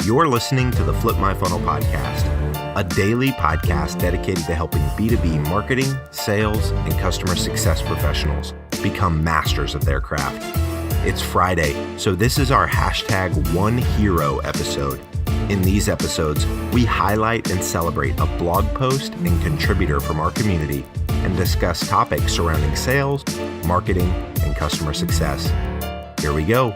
You're listening to the Flip My Funnel podcast, a daily podcast dedicated to helping B2B marketing, sales, and customer success professionals become masters of their craft. It's Friday, so this is our #OneHero episode. In these episodes, we highlight and celebrate a blog post and contributor from our community and discuss topics surrounding sales, marketing, and customer success. Here we go.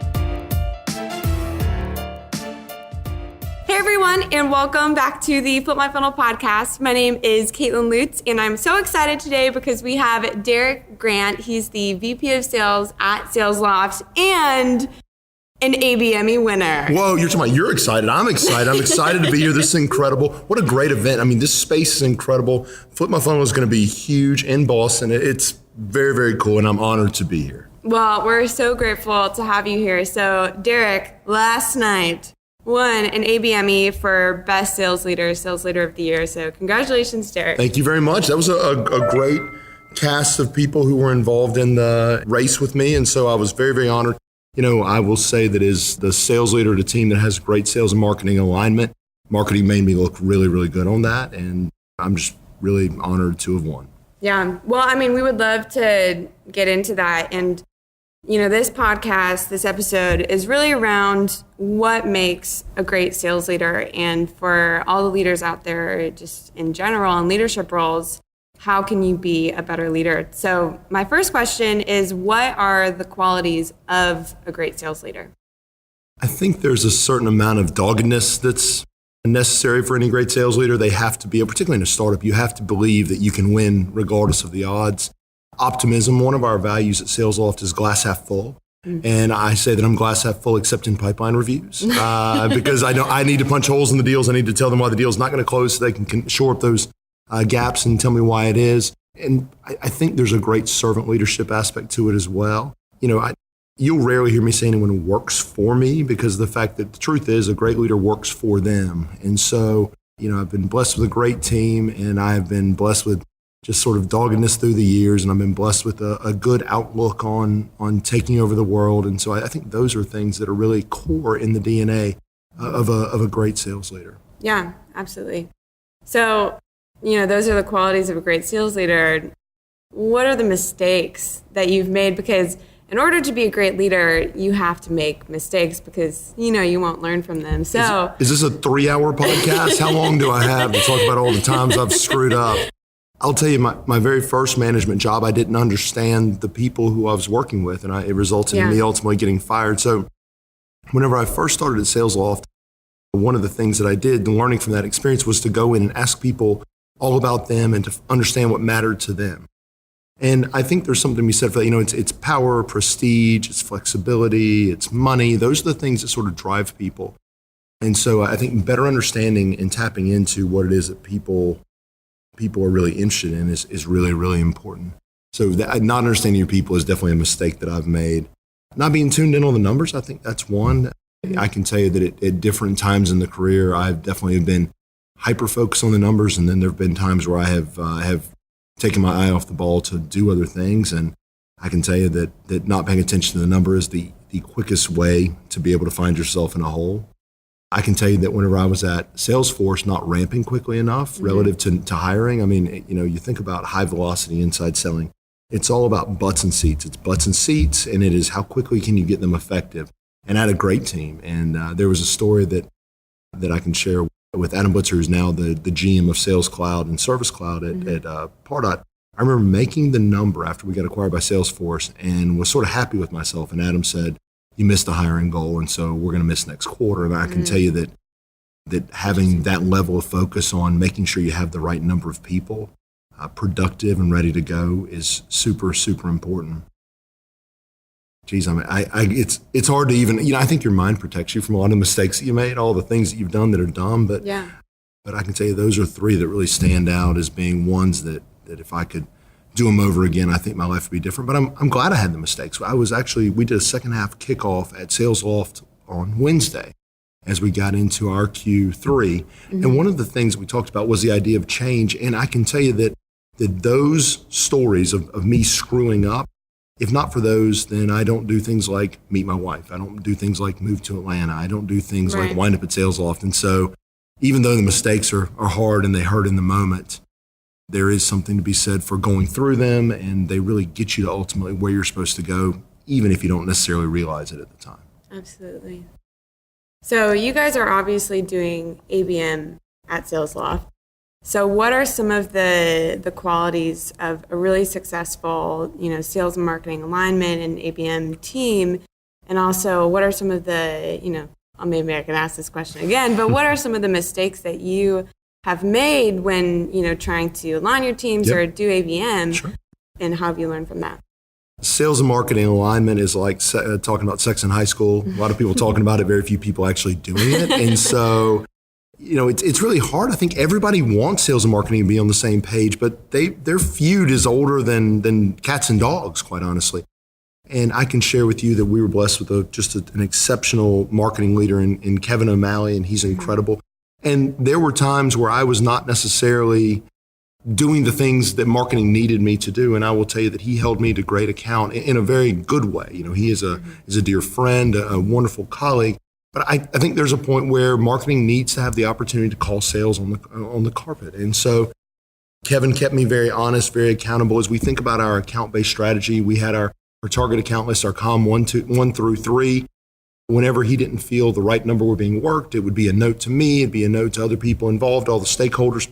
Hey everyone, and welcome back to the Flip My Funnel podcast. My name is Caitlin Lutz, and I'm so excited today because we have Derek Grant. He's the VP of Sales at Sales Loft and an ABME winner. Whoa, you're excited. I'm excited. I'm excited to be here. This is incredible. What a great event. I mean, this space is incredible. Flip My Funnel is going to be huge in Boston. It's very, very cool, and I'm honored to be here. Well, we're so grateful to have you here. So, Derek, last night won an ABME for Best Sales Leader of the Year. So congratulations, Derek. Thank you very much. That was a great cast of people who were involved in the race with me, and so I was very, very honored. You know, I will say that as the sales leader of a team that has great sales and marketing alignment, marketing made me look really, really good on that, and I'm just really honored to have won. Yeah. Well, I mean, we would love to get into that. And, you know, this podcast, this episode is really around what makes a great sales leader. And for all the leaders out there, just in general, in leadership roles, how can you be a better leader? So my first question is, what are the qualities of a great sales leader? I think there's a certain amount of doggedness that's necessary for any great sales leader. They have to be, particularly in a startup, you have to believe that you can win regardless of the odds. Optimism, one of our values at Sales Loft is glass half full. And I say that I'm glass half full except in pipeline reviews because I know I need to punch holes in the deals. I need to tell them why the deal's not going to close so they can shore up those gaps and tell me why it is. And I think there's a great servant leadership aspect to it as well. You know, you'll rarely hear me say anyone works for me because of the fact that the truth is a great leader works for them. And so, you know, I've been blessed with a great team, and I've been blessed with just sort of doggedness through the years, and I've been blessed with a good outlook on taking over the world. And so I think those are things that are really core in the DNA of a great sales leader. Yeah, absolutely. So, you know, those are the qualities of a great sales leader. What are the mistakes that you've made? Because in order to be a great leader, you have to make mistakes because, you know, you won't learn from them. So is this a 3-hour podcast? How long do I have to talk about all the times I've screwed up? I'll tell you, my very first management job, I didn't understand the people who I was working with, and it resulted in me ultimately getting fired. So whenever I first started at Sales Loft, one of the things that I did, the learning from that experience, was to go in and ask people all about them and to understand what mattered to them. And I think there's something to be said for that. You know, it's power, prestige, it's flexibility, it's money. Those are the things that sort of drive people. And so I think better understanding and tapping into what it is that people are really interested in is really, really important. So not understanding your people is definitely a mistake that I've made. Not being tuned in on the numbers, I think that's one. I can tell you that at different times in the career, I've definitely been hyper-focused on the numbers, and then there have been times where I have taken my eye off the ball to do other things. And I can tell you that not paying attention to the number is the quickest way to be able to find yourself in a hole. I can tell you that whenever I was at Salesforce, not ramping quickly enough relative to hiring. I mean, you know, you think about high velocity inside selling. It's all about butts and seats. It's butts and seats, and it is how quickly can you get them effective. And I had a great team. And there was a story that I can share with Adam Blitzer, who's now the GM of Sales Cloud and Service Cloud at Pardot. I remember making the number after we got acquired by Salesforce and was sort of happy with myself. And Adam said, "You missed the hiring goal, and so we're going to miss next quarter." And I can tell you that having that level of focus on making sure you have the right number of people productive and ready to go is super, super important. Geez, I mean, it's hard to even, you know, I think your mind protects you from a lot of the mistakes that you made, all the things that you've done that are dumb, but I can tell you those are 3 that really stand out as being ones that if I could do them over again, I think my life would be different. But I'm glad I had the mistakes. We did a second half kickoff at Sales Loft on Wednesday as we got into our Q3. And one of the things we talked about was the idea of change. And I can tell you that those stories of me screwing up If not for those, then I don't do things like meet my wife. I don't do things like move to Atlanta. I don't do things like wind up at Sales Loft. And so even though the mistakes are hard and they hurt in the moment, there is something to be said for going through them, and they really get you to ultimately where you're supposed to go, even if you don't necessarily realize it at the time. Absolutely. So you guys are obviously doing ABM at Sales Loft. So what are some of the qualities of a really successful, sales and marketing alignment and ABM team? And also, what are some of the, maybe I can ask this question again, but what are some of the mistakes that you have made when, trying to align your teams or do ABM? Sure. And how have you learned from that? Sales and marketing alignment is like talking about sex in high school. A lot of people talking about it, very few people actually doing it. And so, it's really hard. I think everybody wants sales and marketing to be on the same page, but their feud is older than cats and dogs, quite honestly. And I can share with you that we were blessed with an exceptional marketing leader in Kevin O'Malley, and he's incredible. And there were times where I was not necessarily doing the things that marketing needed me to do. And I will tell you that he held me to great account in a very good way. He is a dear friend, a wonderful colleague. But I think there's a point where marketing needs to have the opportunity to call sales on the carpet. And so Kevin kept me very honest, very accountable. As we think about our account-based strategy, we had our target account list, our COM 1 through 3. Whenever he didn't feel the right number were being worked, it would be a note to me, it'd be a note to other people involved, all the stakeholders,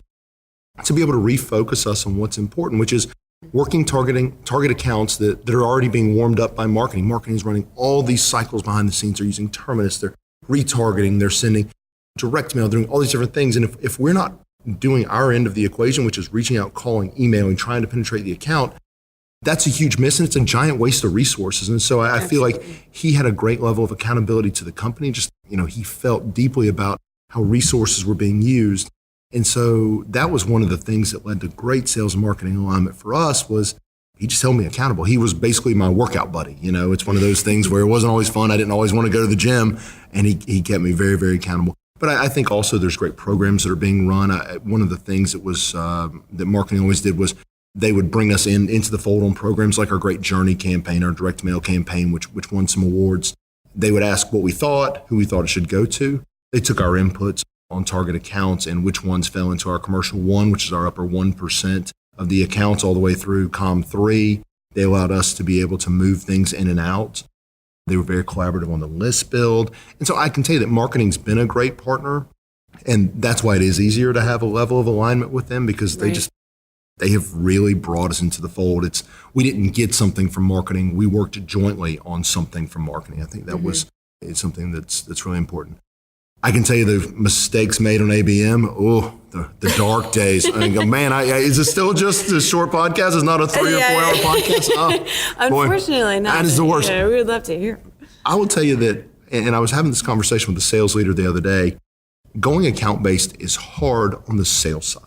to be able to refocus us on what's important, which is working target accounts that are already being warmed up by marketing. Marketing is running all these cycles behind the scenes. They're using Terminus, they're retargeting, they're sending direct mail, they're doing all these different things. And if we're not doing our end of the equation, which is reaching out, calling, emailing, trying to penetrate the account, that's a huge miss, and it's a giant waste of resources. And so I feel like he had a great level of accountability to the company. Just, he felt deeply about how resources were being used. And so that was one of the things that led to great sales and marketing alignment for us. Was he just held me accountable. He was basically my workout buddy. It's one of those things where it wasn't always fun. I didn't always want to go to the gym, and he kept me very, very accountable. But I think also there's great programs that are being run. One of the things that was that marketing always did was they would bring us into the fold on programs like our Great Journey campaign, our direct mail campaign, which won some awards. They would ask what we thought, who we thought it should go to. They took our inputs on target accounts and which ones fell into our commercial 1, which is our upper 1% of the accounts, all the way through COM 3. They allowed us to be able to move things in and out. They were very collaborative on the list build. And so I can tell you that marketing's been a great partner, and that's why it is easier to have a level of alignment with them, because they have really brought us into the fold. We didn't get something from marketing. We worked jointly on something from marketing. I think that it's something that's really important. I can tell you the mistakes made on ABM. Oh, the dark days. I go, man, is it still just a short podcast? It's not a 3 or 4 hour podcast? Oh, unfortunately, not. That is the worst. We would love to hear. I will tell you that, and I was having this conversation with the sales leader the other day, going account-based is hard on the sales side.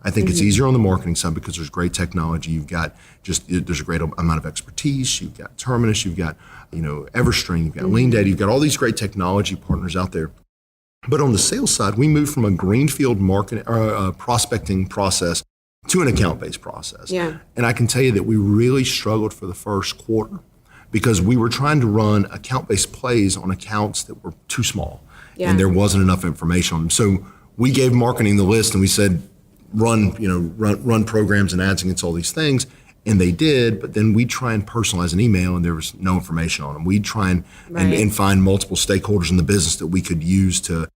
I think it's easier on the marketing side because there's great technology. You've got there's a great amount of expertise. You've got Terminus, you've got, Everstream, you've got Lean Data, you've got all these great technology partners out there. But on the sales side, we moved from a greenfield marketing prospecting process to an account-based process. Yeah. And I can tell you that we really struggled for the first quarter because we were trying to run account-based plays on accounts that were too small, and there wasn't enough information on them. So we gave marketing the list and we said, run programs and ads against all these things. And they did, but then we'd try and personalize an email and there was no information on them. We'd try and find multiple stakeholders in the business that we could use to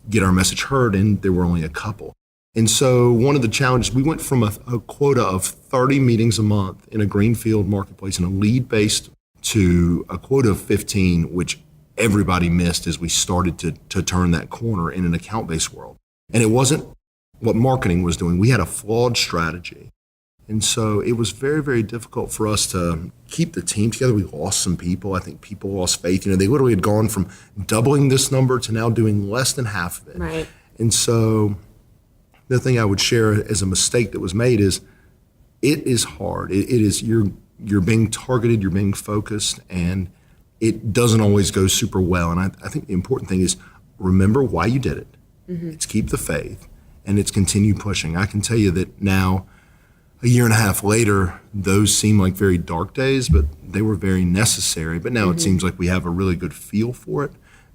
get our message heard, and there were only a couple. And so one of the challenges, we went from a quota of 30 meetings a month in a greenfield marketplace and a lead-based to a quota of 15, which everybody missed as we started to turn that corner in an account-based world. And it wasn't what marketing was doing. We had a flawed strategy. And so it was very, very difficult for us to keep the team together. We lost some people. I think people lost faith. They literally had gone from doubling this number to now doing less than half of it. Right. And so the thing I would share as a mistake that was made is it is hard. It is you're being targeted, you're being focused, and it doesn't always go super well. And I think the important thing is remember why you did it. It's keep the faith, and it's continue pushing. I can tell you that now, a year and a half later, those seem like very dark days, but they were very necessary. But now it seems like we have a really good feel for it.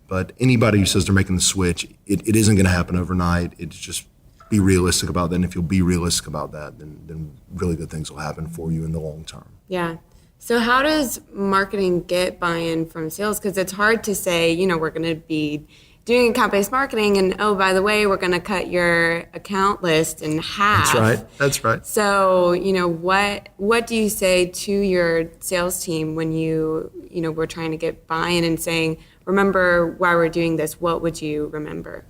But anybody who says they're making the switch, it isn't going to happen overnight. It's just be realistic about that. And if you'll be realistic about that, then really good things will happen for you in the long term. Yeah. So how does marketing get buy-in from sales? Because it's hard to say, we're going to be doing account-based marketing and, oh, by the way, we're going to cut your account list in half. That's right. So, what do you say to your sales team when we're trying to get buy-in and saying, remember why we're doing this? What would you remember?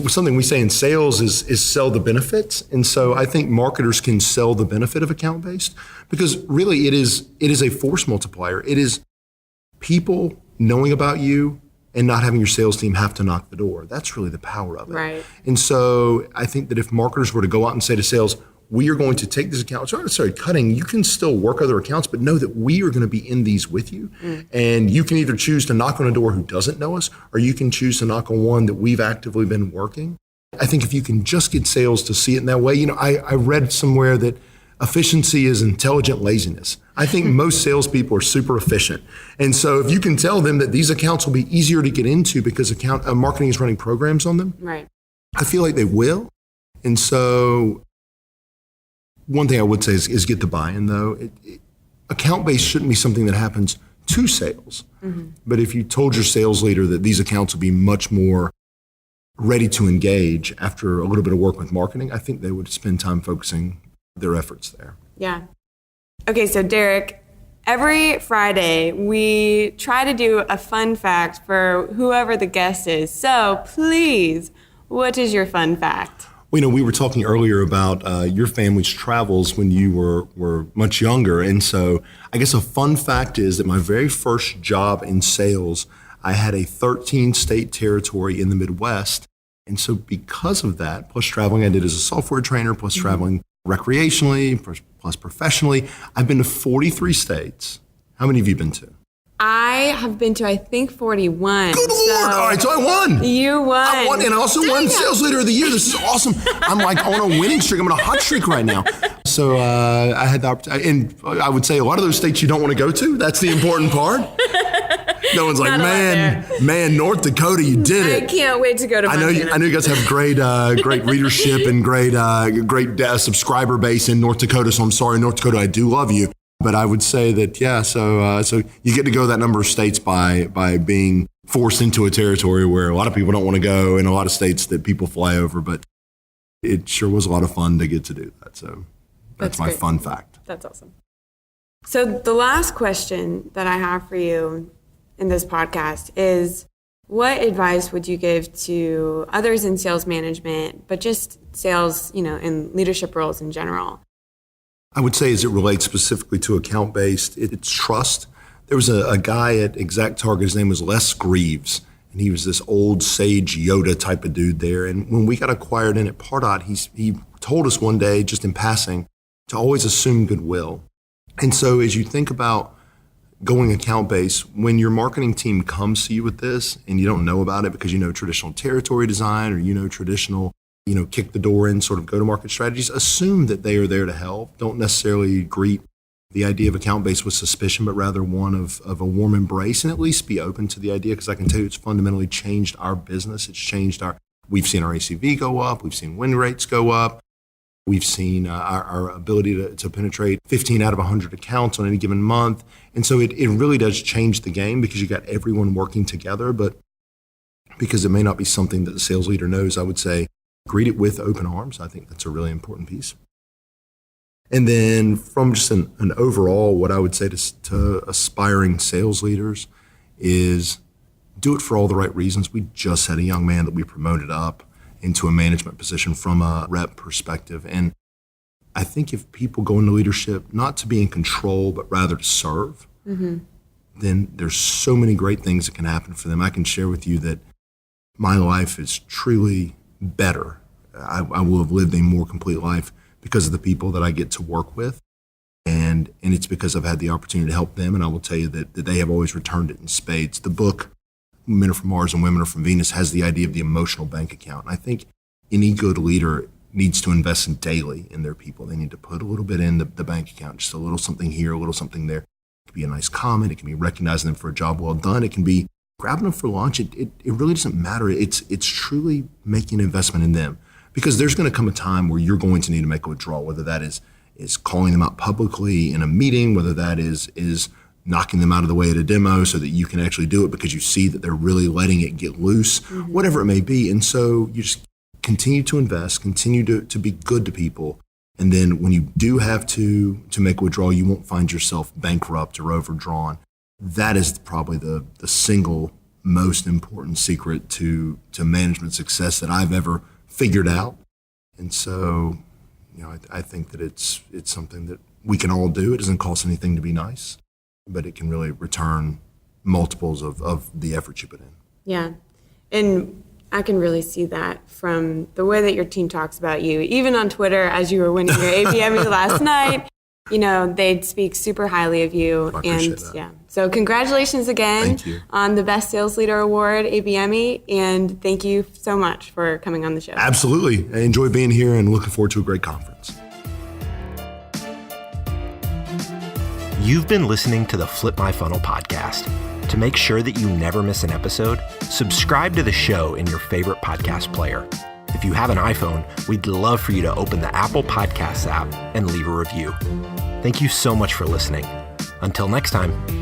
Something we say in sales is sell the benefits. And so I think marketers can sell the benefit of account-based because really it is a force multiplier. It is people knowing about you and not having your sales team have to knock the door. That's really the power of it. Right. And so I think that if marketers were to go out and say to sales, we are going to take this account, it's not necessarily cutting, you can still work other accounts, but know that we are going to be in these with you. And you can either choose to knock on a door who doesn't know us, or you can choose to knock on one that we've actively been working. I think if you can just get sales to see it in that way, I read somewhere that efficiency is intelligent laziness. I think most salespeople are super efficient. And so if you can tell them that these accounts will be easier to get into because marketing is running programs on them, right? I feel like they will. And so one thing I would say is get the buy-in, though. Account-based shouldn't be something that happens to sales. But if you told your sales leader that these accounts will be much more ready to engage after a little bit of work with marketing, I think they would spend time focusing their efforts there. Yeah. Okay, so Derek, every Friday we try to do a fun fact for whoever the guest is. So please, what is your fun fact? Well, we were talking earlier about your family's travels when you were much younger. And so I guess a fun fact is that my very first job in sales, I had a 13-state territory in the Midwest. And so because of that, plus traveling I did as a software trainer, plus traveling recreationally, plus professionally, I've been to 43 states. How many have you been to? I have been to, I think, 41. Good Lord! All right, so I won. You won. I won, and I also won Sales Leader of the Year. This is awesome. I'm like on a winning streak. I'm on a hot streak right now. So I had the opportunity, and I would say a lot of those states you don't want to go to. That's the important part. No one's like, man, North Dakota, you did it. I can't wait to go to Montana. I know you guys have great readership and great subscriber base in North Dakota. So I'm sorry, North Dakota, I do love you. But I would say that, so you get to go that number of states by being forced into a territory where a lot of people don't want to go, and a lot of states that people fly over. But it sure was a lot of fun to get to do that. So that's my fun fact. That's awesome. So the last question that I have for you in this podcast is, what advice would you give to others in sales management, but just sales, in leadership roles in general? I would say as it relates specifically to account-based, it's trust. There was a guy at ExactTarget, his name was Les Greaves, and he was this old sage Yoda type of dude there. And when we got acquired in at Pardot, he told us one day, just in passing, to always assume goodwill. And so as you think about going account-based, when your marketing team comes to you with this and you don't know about it because you know traditional territory design or you know traditional kick the door in sort of go-to-market strategies, assume that they are there to help. Don't necessarily greet the idea of account-based with suspicion, but rather one of a warm embrace, and at least be open to the idea, because I can tell you it's fundamentally changed our business. It's changed we've seen our ACV go up. We've seen win rates go up. We've seen our ability to penetrate 15 out of 100 accounts on any given month. And so it really does change the game because you got everyone working together, but because it may not be something that the sales leader knows, I would say, greet it with open arms. I think that's a really important piece. And then from just an overall, what I would say to aspiring sales leaders is do it for all the right reasons. We just had a young man that we promoted up into a management position from a rep perspective. And I think if people go into leadership, not to be in control, but rather to serve, then there's so many great things that can happen for them. I can share with you that my life is truly better. I will have lived a more complete life because of the people that I get to work with. And it's because I've had the opportunity to help them. And I will tell you that they have always returned it in spades. The book, Men Are From Mars and Women Are From Venus, has the idea of the emotional bank account. And I think any good leader needs to invest daily in their people. They need to put a little bit in the bank account, just a little something here, a little something there. It could be a nice comment. It can be recognizing them for a job well done. It can be grabbing them for lunch. It really doesn't matter. It's truly making an investment in them, because there's going to come a time where you're going to need to make a withdrawal, whether that is calling them out publicly in a meeting, whether that is knocking them out of the way at a demo so that you can actually do it because you see that they're really letting it get loose, whatever it may be. And so you just continue to invest, continue to be good to people. And then when you do have to make a withdrawal, you won't find yourself bankrupt or overdrawn. That is probably the single most important secret to management success that I've ever figured out. And so, I think that it's something that we can all do. It doesn't cost anything to be nice, but it can really return multiples of the effort you put in. Yeah. And I can really see that from the way that your team talks about you. Even on Twitter, as you were winning your ABME last night, they'd speak super highly of you. I appreciate that. Yeah. So congratulations again on the Best Sales Leader Award, ABME, and thank you so much for coming on the show. Absolutely. I enjoy being here and looking forward to a great conference. You've been listening to the Flip My Funnel podcast. To make sure that you never miss an episode, subscribe to the show in your favorite podcast player. If you have an iPhone, we'd love for you to open the Apple Podcasts app and leave a review. Thank you so much for listening. Until next time.